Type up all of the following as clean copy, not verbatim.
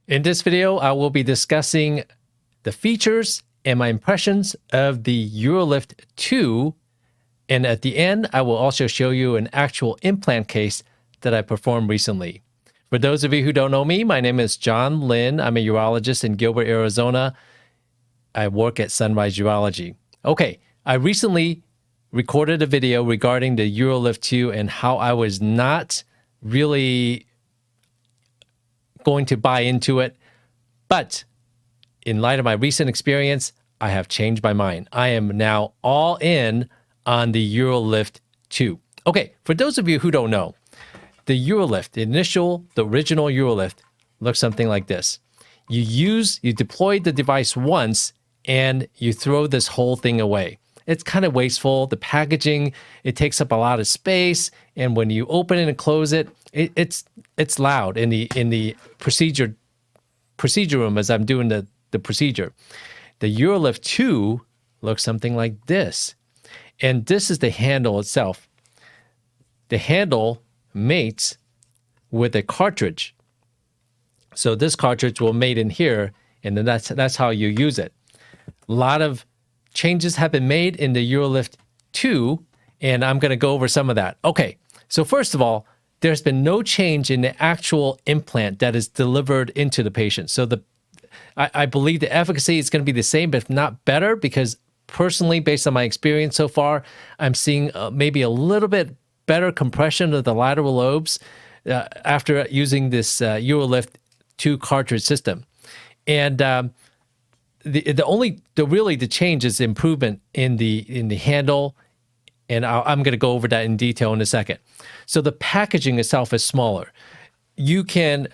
In this video, I will be discussing the features and my impressions of the UroLift 2. And at the end, I will also show you an actual implant case that I performed recently. For those of you who don't know me, my name is John Lin. I'm a urologist in Gilbert, Arizona. I work at Sunrise Urology. Okay, I recently recorded a video regarding the UroLift 2 and how I was not really going to buy into it. But in light of my recent experience, I have changed my mind. I am now all in on the UroLift 2. Okay, for those of you who don't know, the UroLift, the original UroLift, looks something like this. You deploy the device once and you throw this whole thing away. It's kind of wasteful. The packaging, it takes up a lot of space, and when you open it and close it, it's loud in the procedure room as I'm doing the procedure. The UroLift 2 looks something like this. And this is the handle itself. The handle mates with a cartridge. So this cartridge will mate in here, and then that's how you use it. A lot of changes have been made in the UroLift 2, and I'm going to go over some of that. Okay, so first of all, there's been no change in the actual implant that is delivered into the patient. So I believe the efficacy is going to be the same, but if not better, because personally, based on my experience so far, I'm seeing maybe a little bit better compression of the lateral lobes after using this UroLift 2 cartridge system. And the change is improvement in the handle, and I'm going to go over that in detail in a second. So the packaging itself is smaller. You can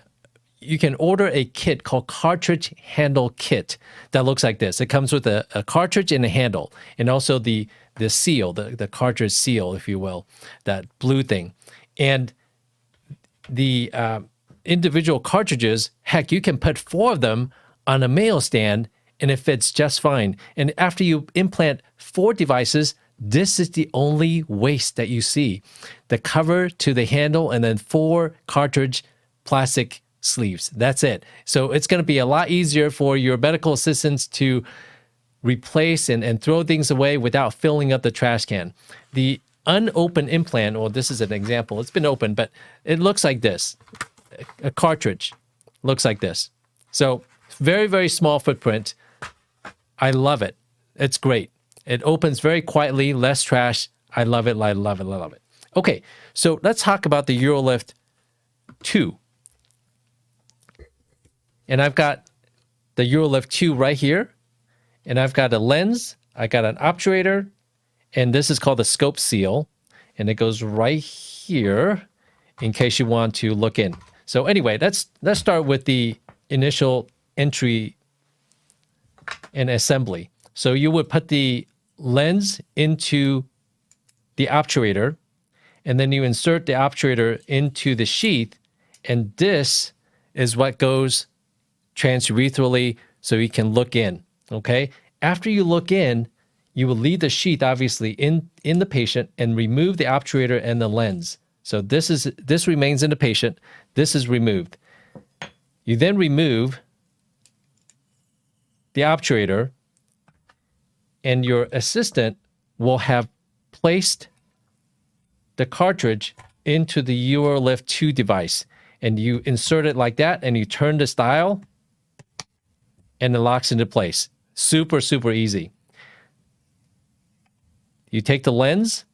order a kit called cartridge handle kit that looks like this. It comes with a cartridge and a handle, and also the seal, the cartridge seal, if you will, that blue thing. And the individual cartridges, heck, you can put 4 of them on a mail stand, and it fits just fine. And after you implant 4 devices, this is the only waste that you see. The cover to the handle and then 4 cartridge plastic sleeves. That's it. So it's going to be a lot easier for your medical assistants to replace and throw things away without filling up the trash can. The unopened implant, or this is an example, it's been opened, but it looks like this. A cartridge looks like this. So very, very small footprint. I love it. It's great. It opens very quietly, less trash. I love it, I love it, I love it. Okay, so let's talk about the UroLift 2. And I've got the UroLift 2 right here. And I've got a lens, I got an obturator, and this is called the scope seal. And it goes right here in case you want to look in. So anyway, let's start with the initial entry and assembly. So you would put the lens into the obturator, and then you insert the obturator into the sheath, and this is what goes transurethral so you can look in, okay? After you look in, you will leave the sheath, obviously, in the patient and remove the obturator and the lens. So this remains in the patient. This is removed. You then remove the obturator, and your assistant will have placed the cartridge into the UroLift 2 device. And you insert it like that, and you turn this dial, and it locks into place. Super, super easy. You take the lens,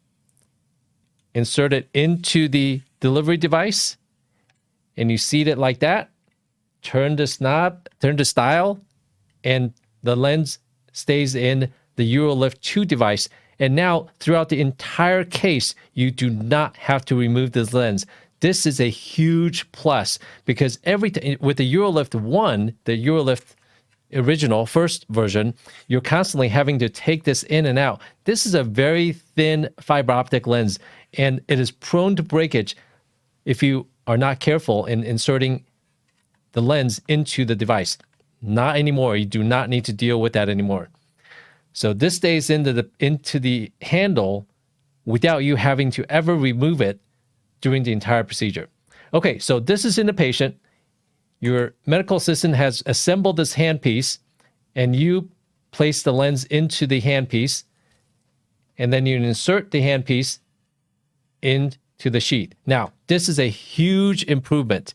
insert it into the delivery device, and you seat it like that. Turn this knob, turn this dial, and the lens stays in the UroLift 2 device. And now, throughout the entire case, you do not have to remove this lens. This is a huge plus because with the UroLift 1, the UroLift original first version, you're constantly having to take this in and out. This is a very thin fiber optic lens, and it is prone to breakage if you are not careful in inserting the lens into the device. Not anymore. You do not need to deal with that anymore. So this stays into the handle without you having to ever remove it during the entire procedure. Okay, so this is in the patient. your medical assistant has assembled this handpiece, and you place the lens into the handpiece, and then you insert the handpiece into the sheath. Now, this is a huge improvement.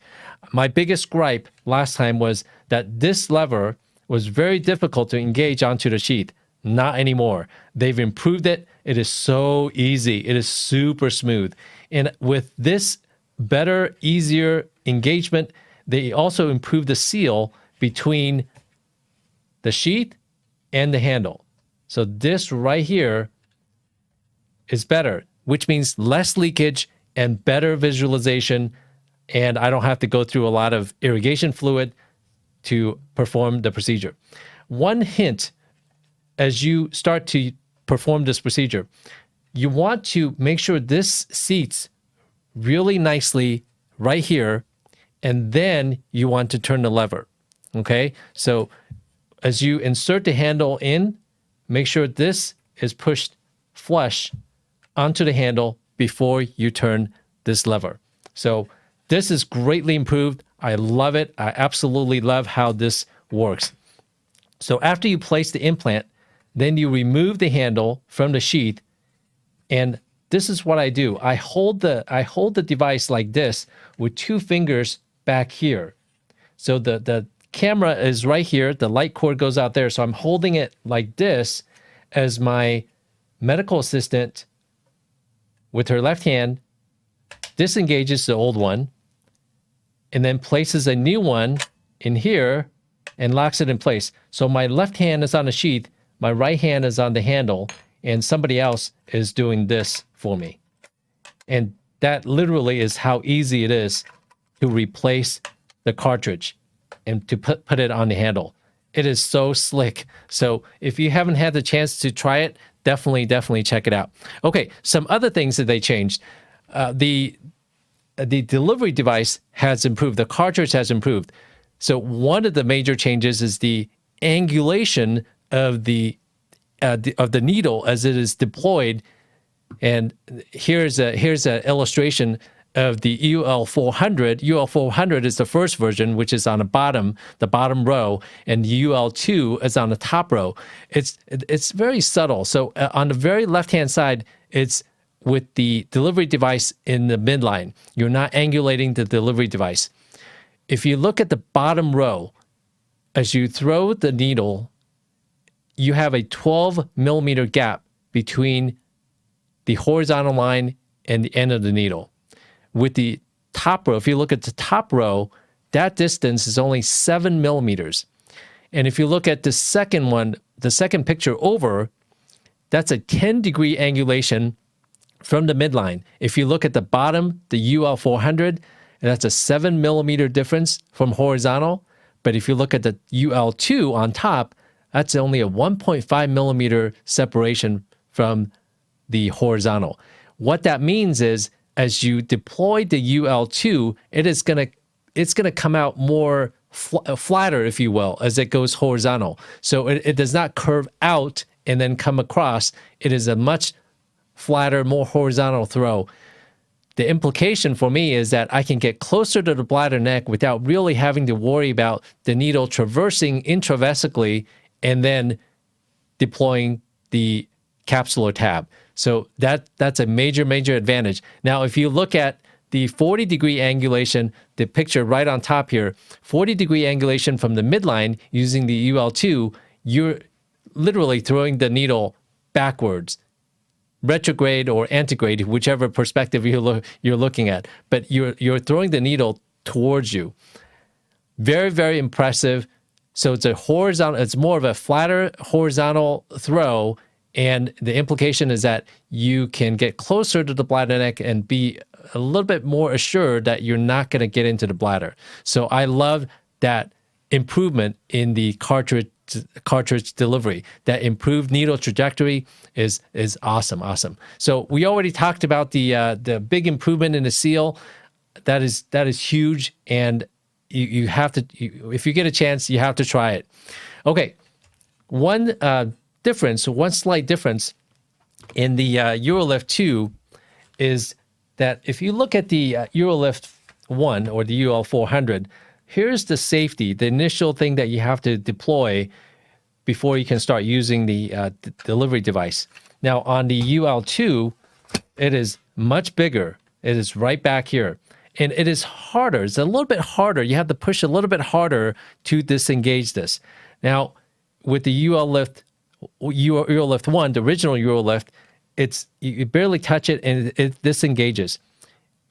My biggest gripe last time was that this lever was very difficult to engage onto the sheath. Not anymore. They've improved it. It is so easy. It is super smooth. And with this better, easier engagement, they also improved the seal between the sheath and the handle. So this right here is better, which means less leakage and better visualization, and I don't have to go through a lot of irrigation fluid to perform the procedure. One hint as you start to perform this procedure, you want to make sure this seats really nicely right here, and then you want to turn the lever, okay? So as you insert the handle in, make sure this is pushed flush onto the handle before you turn this lever. So this is greatly improved. I love it. I absolutely love how this works. So after you place the implant, then you remove the handle from the sheath, and this is what I do. I hold the device like this with 2 fingers back here. So the camera is right here. The light cord goes out there. So I'm holding it like this as my medical assistant with her left hand disengages the old one and then places a new one in here and locks it in place. So my left hand is on the sheath, my right hand is on the handle, and somebody else is doing this for me. And that literally is how easy it is to replace the cartridge and to put it on the handle. It is so slick. So if you haven't had the chance to try it, definitely check it out. Okay, some other things that they changed. The delivery device has improved. The cartridge has improved. So one of the major changes is the angulation of the needle as it is deployed. And here's an illustration of the UL400. UL400 is the first version, which is on the bottom row, and UL2 is on the top row. It's very subtle. So on the very left-hand side, it's with the delivery device in the midline. You're not angulating the delivery device. If you look at the bottom row, as you throw the needle, you have a 12 millimeter gap between the horizontal line and the end of the needle. With the top row, if you look at the top row, that distance is only 7 millimeters. And if you look at the second one, the second picture over, that's a 10-degree angulation from the midline. If you look at the bottom, the UL400, that's a 7 millimeter difference from horizontal. But if you look at the UL2 on top, that's only a 1.5 millimeter separation from the horizontal. What that means is, as you deploy the UL2, it's gonna come out more flatter, if you will, as it goes horizontal. So it does not curve out and then come across. It is a much flatter, more horizontal throw. The implication for me is that I can get closer to the bladder neck without really having to worry about the needle traversing intravesically and then deploying the capsular tab. So that's a major advantage. Now, if you look at the 40-degree angulation, the picture right on top here, 40-degree angulation from the midline using the UL2, you're literally throwing the needle backwards, retrograde or antegrade, whichever perspective you're looking at. But you're throwing the needle towards you. Very impressive. So it's a horizontal. It's more of a flatter horizontal throw. And the implication is that you can get closer to the bladder neck and be a little bit more assured that you're not going to get into the bladder. So I love that improvement in the cartridge delivery. That improved needle trajectory is awesome. So we already talked about the big improvement in the seal. That is huge, and you have to, if you get a chance, you have to try it. Okay, one slight difference in the UroLift 2 is that if you look at the UroLift 1 or the UL400, here's the safety, the initial thing that you have to deploy before you can start using the delivery device. Now, on the UL2, it is much bigger. It is right back here. And it is harder. It's a little bit harder. You have to push a little bit harder to disengage this. Now, with the UroLift 1, the original UroLift, you barely touch it and it disengages,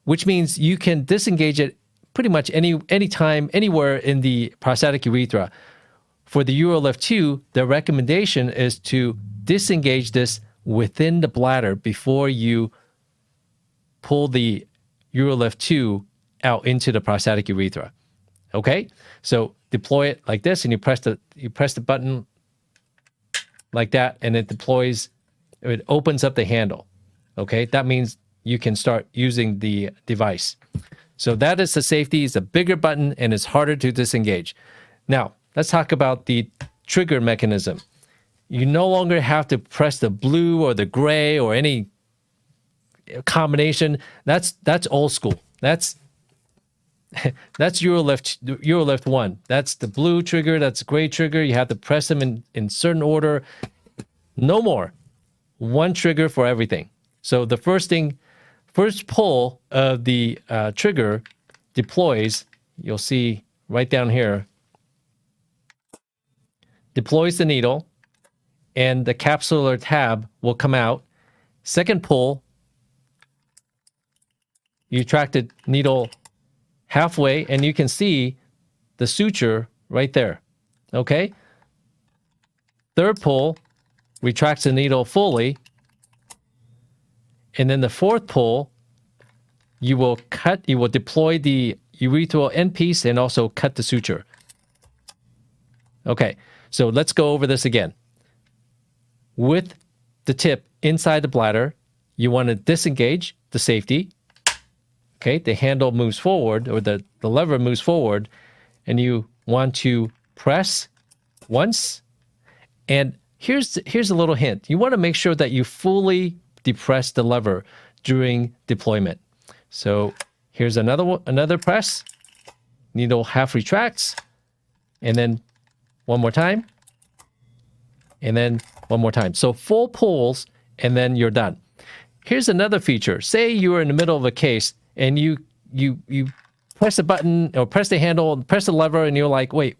which means you can disengage it pretty much anytime, anywhere in the prostatic urethra. For the UroLift 2, the recommendation is to disengage this within the bladder before you pull the UroLift 2 out into the prostatic urethra. Okay? So deploy it like this, and you press the button like that, and it deploys, it opens up the handle. Okay? That means you can start using the device. So that is the safety. It's a bigger button and it's harder to disengage. Now, let's talk about the trigger mechanism. You no longer have to press the blue or the gray or any combination. That's old school. That's UroLift 1. That's the blue trigger, that's the gray trigger. You have to press them in certain order. No more. One trigger for everything. So the first pull of the trigger deploys, you'll see right down here, deploys the needle, and the capsular tab will come out. Second pull, you track the needle halfway, and you can see the suture right there. Okay? Third pull retracts the needle fully. And then the fourth pull, you will deploy the urethral end piece and also cut the suture. Okay, so let's go over this again. With the tip inside the bladder, you want to disengage the safety. Okay, the handle moves forward, or the lever moves forward, and you want to press once. And here's a little hint. You want to make sure that you fully depress the lever during deployment. So here's another press. Needle half retracts, and then one more time, and then one more time. So full pulls, and then you're done. Here's another feature. Say you are in the middle of a case, and you press the button or press the handle, press the lever, and you're like, wait,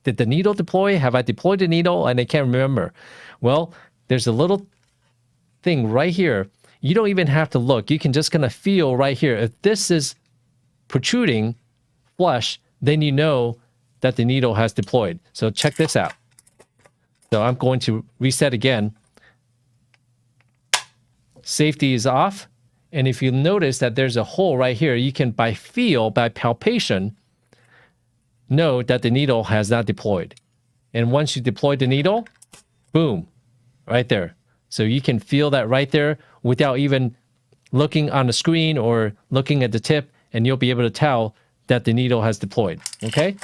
did the needle deploy? Have I deployed the needle? And I can't remember. Well, there's a little thing right here. You don't even have to look. You can just kind of feel right here. If this is protruding flush, then you know that the needle has deployed. So check this out. So I'm going to reset again. Safety is off. And if you notice that there's a hole right here, you can, by feel, by palpation, know that the needle has not deployed. And once you deploy the needle, boom, right there. So you can feel that right there without even looking on the screen or looking at the tip, and you'll be able to tell that the needle has deployed. Okay?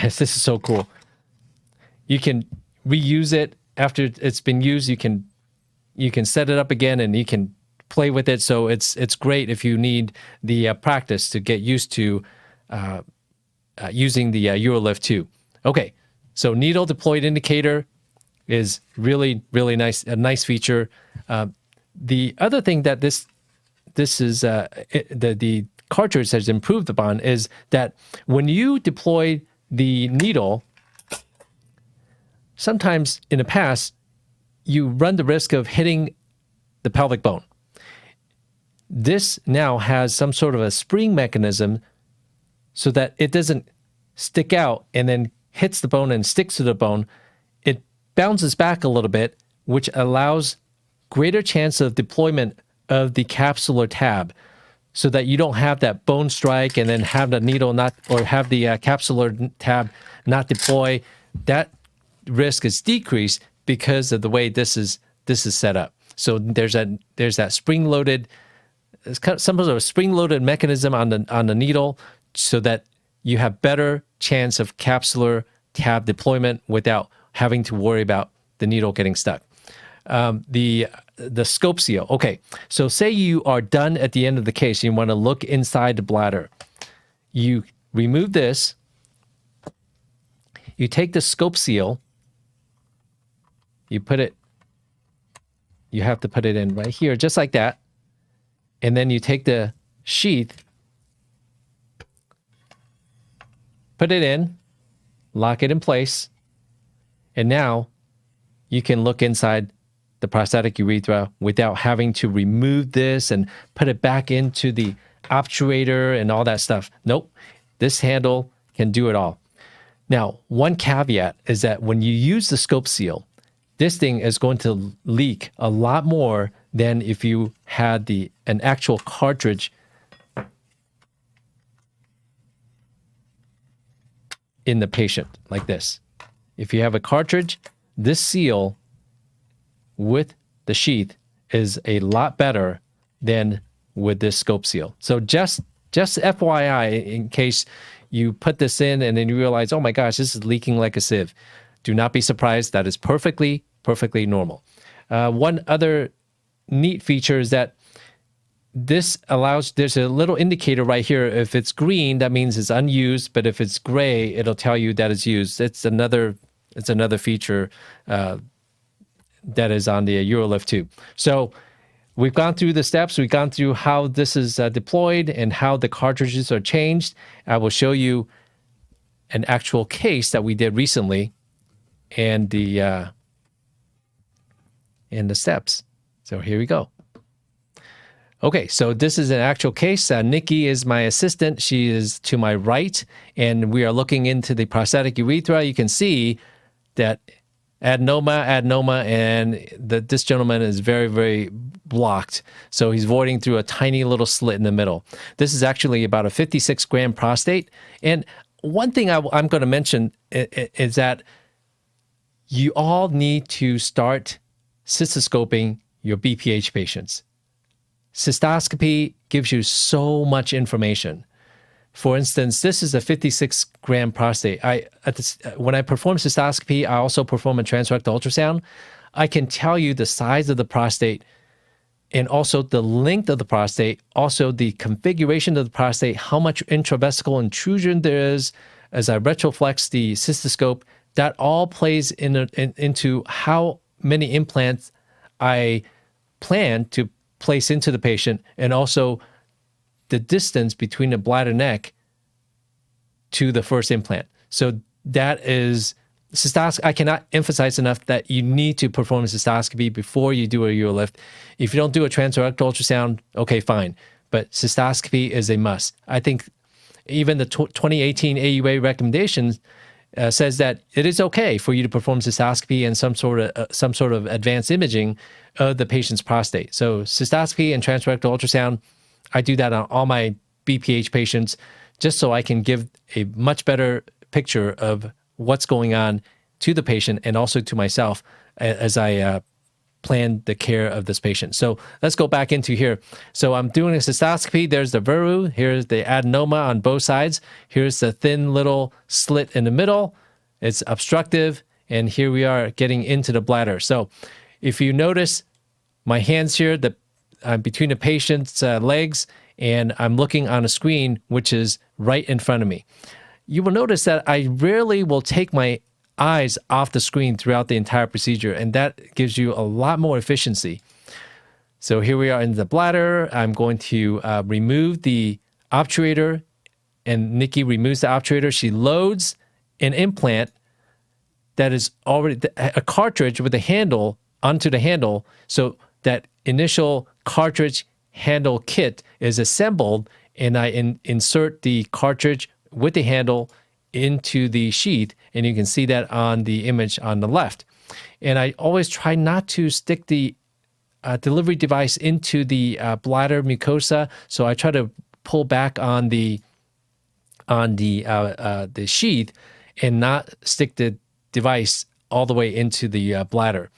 This is so cool. You can reuse it after it's been used. You can set it up again, and you can play with it. So it's great if you need the practice to get used to using the UroLift 2. Okay, so needle deployed indicator is really, really nice, a nice feature. The other thing that this is the cartridge has improved upon is that when you deploy the needle, sometimes in the past, you run the risk of hitting the pelvic bone. This now has some sort of a spring mechanism so that it doesn't stick out and then hits the bone and sticks to the bone. It bounces back a little bit, which allows greater chance of deployment of the capsular tab so that you don't have that bone strike and then have the needle not, or have the capsular tab not deploy. That risk is decreased because of the way this is set up. So there's that spring-loaded, some sort of spring-loaded mechanism on the needle so that you have better chance of capsular tab deployment without having to worry about the needle getting stuck. The scope seal. Okay, so say you are done at the end of the case. You want to look inside the bladder. You remove this. You take the scope seal, you have to put it in right here, just like that. And then you take the sheath, put it in, lock it in place, and now you can look inside the prostatic urethra without having to remove this and put it back into the obturator and all that stuff. Nope, this handle can do it all. Now, one caveat is that when you use the scope seal, this thing is going to leak a lot more than if you had an actual cartridge in the patient, like this. If you have a cartridge, this seal with the sheath is a lot better than with this scope seal. So just FYI, in case you put this in and then you realize, oh my gosh, this is leaking like a sieve. Do not be surprised. That is perfectly normal. One other neat feature is that this allows, there's a little indicator right here. If it's green, that means it's unused, but if it's gray, it'll tell you that it's used. It's another feature that is on the UroLift 2. So we've gone through the steps. We've gone through how this is deployed and how the cartridges are changed. I will show you an actual case that we did recently and the steps. So here we go. Okay, so this is an actual case. Nikki is my assistant. She is to my right, and we are looking into the prostatic urethra. You can see that adenoma, and this gentleman is very, very blocked. So he's voiding through a tiny little slit in the middle. This is actually about a 56-gram prostate. And one thing I'm going to mention is that you all need to start cystoscoping your BPH patients. Cystoscopy gives you so much information. For instance, this is a 56-gram prostate. When I perform cystoscopy, I also perform a transrectal ultrasound. I can tell you the size of the prostate and also the length of the prostate, also the configuration of the prostate, how much intravesical intrusion there is as I retroflex the cystoscope. That all plays into how many implants I plan to place into the patient, and also the distance between the bladder neck to the first implant. So that is cystoscopy. I cannot emphasize enough that you need to perform a cystoscopy before you do a UroLift. If you don't do a transrectal ultrasound, okay, fine. But cystoscopy is a must. I think even the 2018 AUA recommendations says that it is okay for you to perform cystoscopy and some sort of advanced imaging of the patient's prostate. So cystoscopy and transrectal ultrasound, I do that on all my BPH patients just so I can give a much better picture of what's going on to the patient and also to myself as I plan the care of this patient. So let's go back into here. So I'm doing a cystoscopy. There's the veru. Here's the adenoma on both sides. Here's the thin little slit in the middle. It's obstructive. And here we are getting into the bladder. So if you notice my hands here, between the patient's legs, and I'm looking on a screen, which is right in front of me. You will notice that I rarely will take my eyes off the screen throughout the entire procedure, and that gives you a lot more efficiency. So here we are in the bladder. I'm going to remove the obturator, and Nikki removes the obturator. She loads an implant that is already a cartridge with a handle onto the handle. So that initial cartridge handle kit is assembled, and I insert the cartridge with the handle into the sheath, and you can see that on the image on the left. And I always try not to stick the delivery device into the bladder mucosa, so I try to pull back on the sheath and not stick the device all the way into the bladder.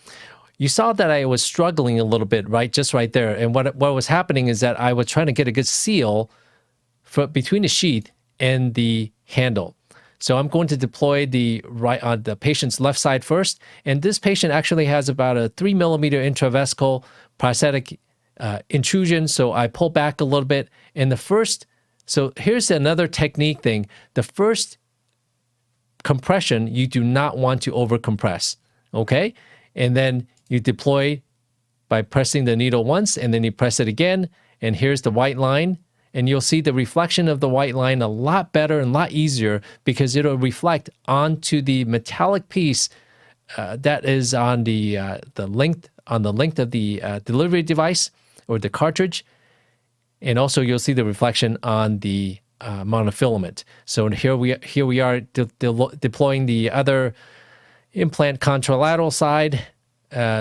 You saw that I was struggling a little bit, right, just right there. And what was happening is that I was trying to get a good seal between the sheath and the handle. So I'm going to deploy the patient's left side first. And this patient actually has about a 3 millimeter intravesical prostatic intrusion. So I pull back a little bit. And the first So here's another technique thing. The first compression, you do not want to overcompress, okay? And then you deploy by pressing the needle once, and then you press it again, and here's the white line, and you'll see the reflection of the white line a lot better and a lot easier because it'll reflect onto the metallic piece that is on the length of the delivery device or the cartridge, and also you'll see the reflection on the monofilament. So here we are deploying the other implant contralateral side,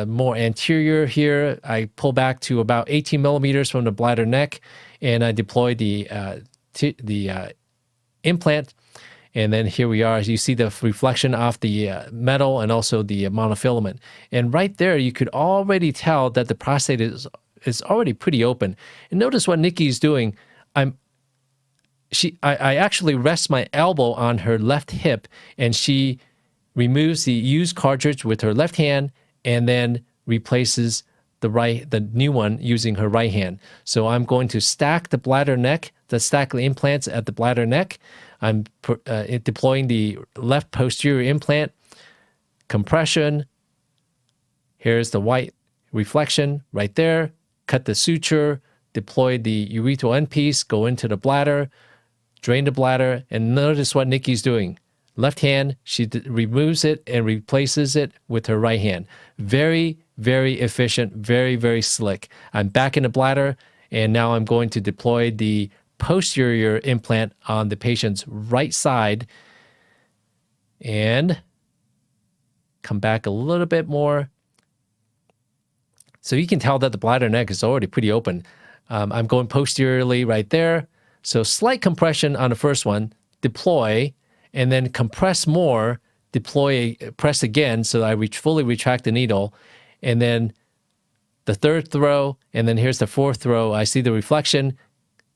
more anterior here. I pull back to about 18 millimeters from the bladder neck, and I deploy the implant. And then here we are. As you see the reflection off the metal and also the monofilament. And right there, you could already tell that the prostate is already pretty open. And notice what Nikki's doing. I actually rest my elbow on her left hip, and she removes the used cartridge with her left hand and then replaces the new one using her right hand. So I'm going to stack stack the implants at the bladder neck. I'm deploying the left posterior implant, compression. Here's the white reflection right there. Cut the suture, deploy the urethral end piece, go into the bladder, drain the bladder, and notice what Nikki's doing. Left hand, she removes it and replaces it with her right hand. Very, very efficient, very, very slick. I'm back in the bladder, and now I'm going to deploy the posterior implant on the patient's right side and come back a little bit more. So you can tell that the bladder neck is already pretty open. I'm going posteriorly right there. So slight compression on the first one, deploy, and then compress more, deploy, press again so that I fully retract the needle, and then the third throw, and then here's the fourth throw. I see the reflection,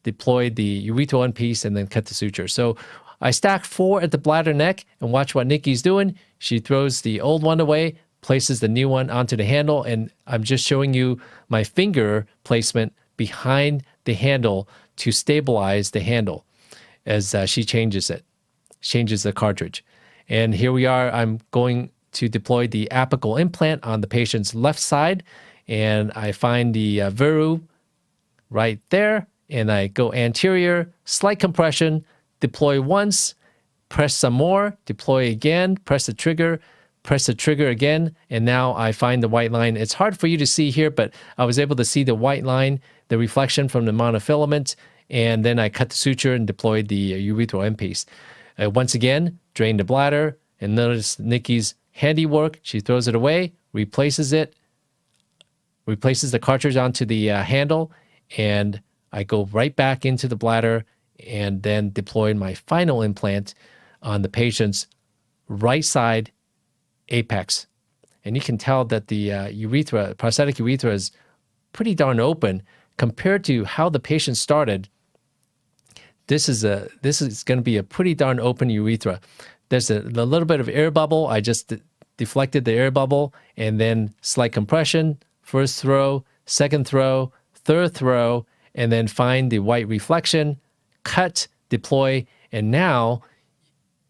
deploy the urethral end piece, and then cut the suture. So I stack 4 at the bladder neck, and watch what Nikki's doing. She throws the old one away, places the new one onto the handle, and I'm just showing you my finger placement behind the handle to stabilize the handle as she changes the cartridge. And here we are. I'm going to deploy the apical implant on the patient's left side, and I find the veru right there, and I go anterior, slight compression, deploy once, press some more, deploy again, press the trigger again, and now I find the white line. It's hard for you to see here, but I was able to see the white line, the reflection from the monofilament, and then I cut the suture and deployed the urethral end piece. Once again, drain the bladder, and notice Nikki's handiwork. She throws it away, replaces the cartridge onto the handle, and I go right back into the bladder and then deploy my final implant on the patient's right side apex. And you can tell that the prosthetic urethra is pretty darn open compared to how the patient started. This is going to be a pretty darn open urethra. There's a little bit of air bubble. I just deflected the air bubble, and then slight compression, first throw, second throw, third throw, and then find the white reflection, cut, deploy, and now,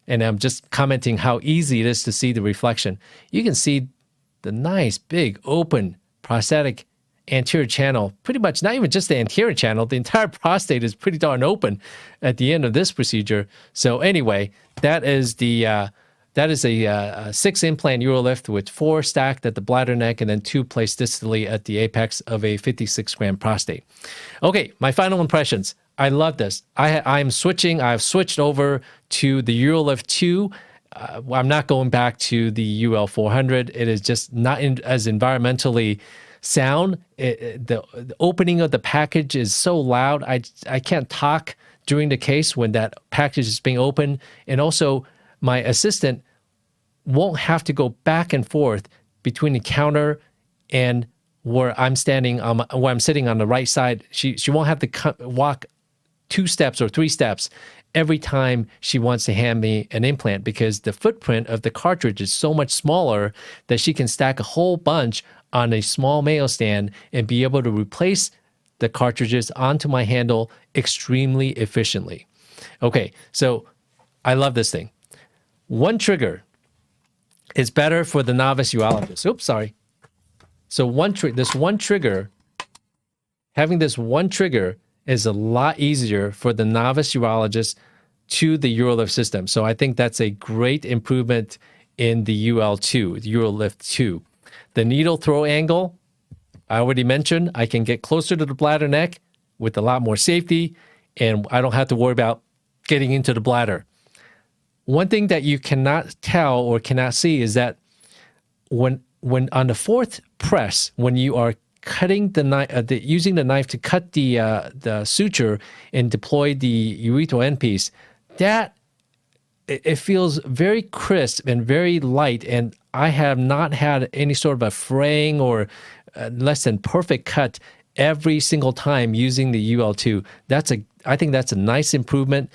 and I'm just commenting how easy it is to see the reflection. You can see the nice, big, open prosthetic anterior channel, pretty much not even just the anterior channel, the entire prostate is pretty darn open at the end of this procedure. So anyway, that is a 6-implant UroLift with 4 stacked at the bladder neck and then 2 placed distally at the apex of a 56-gram prostate. Okay, my final impressions. I love this. I've switched over to the UroLift 2. I'm not going back to the UL400. It is just not as environmentally sound. The opening of the package is so loud. I can't talk during the case when that package is being opened. And also, my assistant won't have to go back and forth between the counter and where I'm sitting on the right side. She won't have to walk 2 steps or 3 steps every time she wants to hand me an implant, because the footprint of the cartridge is so much smaller that she can stack a whole bunch on a small Mayo stand and be able to replace the cartridges onto my handle extremely efficiently. Okay, so I love this thing. One trigger is better for the novice urologist. Oops, sorry. So having this one trigger is a lot easier for the novice urologist to the UroLift system. So I think that's a great improvement in the UL2, the UroLift 2. The needle throw angle, I already mentioned, I can get closer to the bladder neck with a lot more safety, and I don't have to worry about getting into the bladder. One thing that you cannot tell or cannot see is that when on the fourth press, when you are cutting the knife, using the knife to cut the suture and deploy the urethral end piece, that it feels very crisp and very light, and I have not had any sort of a fraying or less than perfect cut every single time using the UL2. I think that's a nice improvement.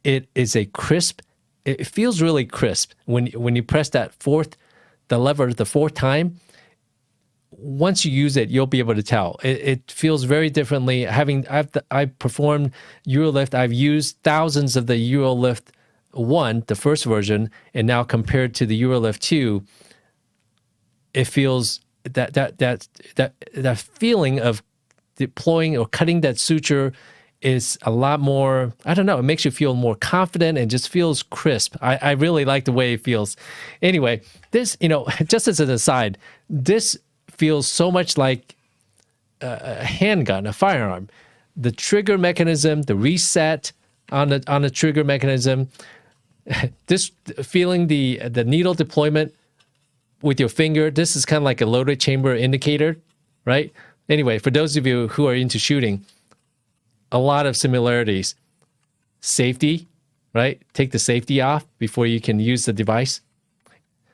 It is a crisp. It feels really crisp when you press the lever the fourth time. Once you use it, you'll be able to tell. It feels very differently. I've performed UroLift. I've used thousands of the UroLift 1, the first version, and now compared to the UroLift 2, it feels that feeling of deploying or cutting that suture is a lot more, I don't know, it makes you feel more confident and just feels crisp. I really like the way it feels. Anyway, this, just as an aside, this feels so much like a handgun, a firearm. The trigger mechanism, the reset on the trigger mechanism, this feeling the needle deployment with your finger, this is kind of like a loaded chamber indicator, right? Anyway, for those of you who are into shooting, a lot of similarities. Safety, right? Take the safety off before you can use the device.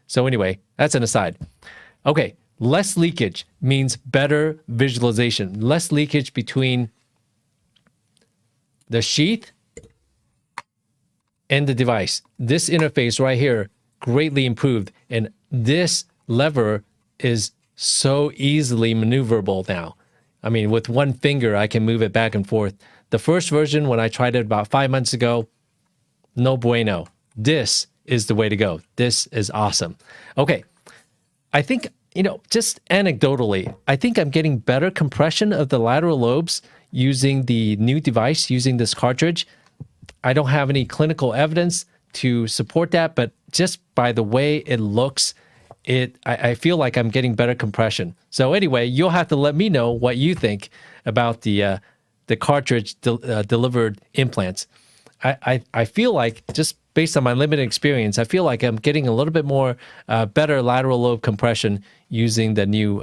So anyway, that's an aside. Okay, less leakage means better visualization. Less leakage between the sheath and the device. This interface right here, greatly improved. And this lever is so easily maneuverable now. I mean, with one finger, I can move it back and forth. The first version, when I tried it about 5 months ago, no bueno. This is the way to go. This is awesome. Okay, I think, just anecdotally, I think I'm getting better compression of the lateral lobes using the new device, using this cartridge. I don't have any clinical evidence to support that, but just by the way it looks, I feel like I'm getting better compression. So anyway, you'll have to let me know what you think about the cartridge delivered implants. I feel like, just based on my limited experience, I feel like I'm getting a little bit more better lateral lobe compression using the new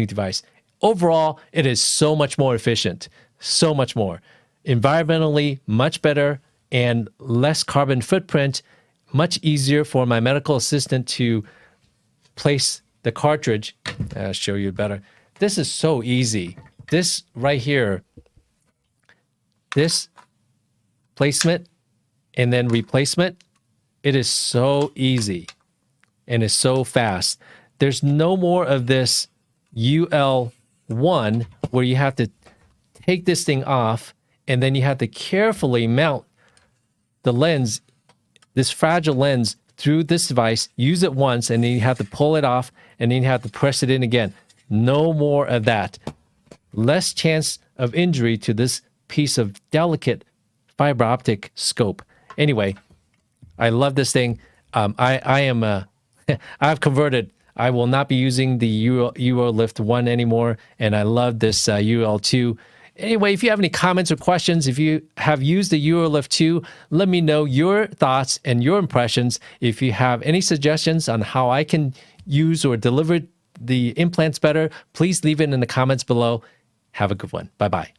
device. Overall, it is so much more efficient, so much more. Environmentally, much better and less carbon footprint, much easier for my medical assistant to place the cartridge. I'll show you better. This is so easy. This right here, this placement and then replacement, it is so easy and it's so fast. There's no more of this UL1 where you have to take this thing off and then you have to carefully mount the lens, this fragile lens, through this device, use it once, and then you have to pull it off, and then you have to press it in again. No more of that. Less chance of injury to this piece of delicate fiber optic scope. Anyway, I love this thing. I've converted. I will not be using the UroLift 1 anymore, and I love this UL2. Anyway, if you have any comments or questions, if you have used the UroLift 2, let me know your thoughts and your impressions. If you have any suggestions on how I can use or deliver the implants better, please leave it in the comments below. Have a good one. Bye-bye.